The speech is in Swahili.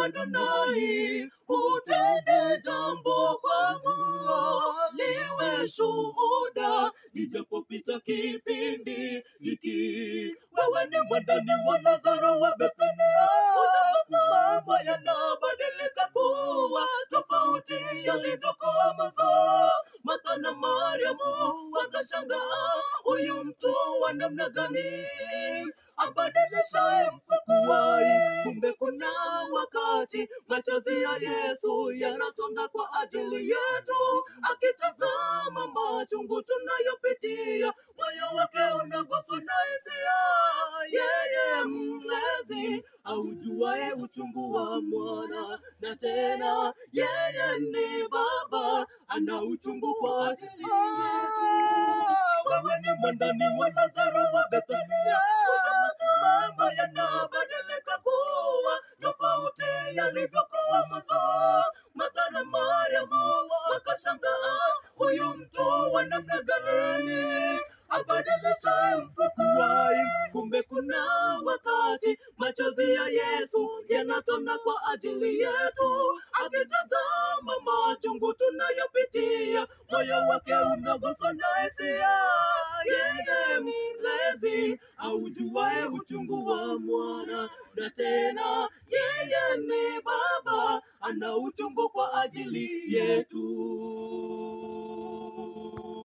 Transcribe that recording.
Adonai, utende jambo kwangu, liwe shuhuda, nijapopita kipindi hiki. Wewe ni mwandani wa Lazaro wa Bethania, mambo yanabadilika kuwa tofauti yalivyokuwa mwanzo. Martha na Mariamu wakashangaa, huyu mtu wa namna gani abadilishaye mfukuwai? Kumbe kuna wakati machozi ya Yesu yanatonda kwa ajili yetu, akitazama machungu tunayopitia, moyo wake unaguswa na hisia. Yeye mlezi aujuaye uchungu wa mwana, na tena yeye ni baba, ana uchungu kwa ajili yetu. Wewe ni mwandani wa Lazaro wa Bethania, mambo yanabadilika kuwa tofauti yalivyokuwa mwanzo. Martha na Mariamu wakashangaa, huyu mtu wa namna gani abadilisha mfukuwai? Kumbe kuna wakati machozi ya Yesu yanatona kwa ajili yetu, akitazama machungu tunayopitia, moyo wake unaguswa na hisia. Yeye mlezi aujuaye uchungu wa mwana, na tena yeye ni baba, ana uchungu kwa ajili yetu.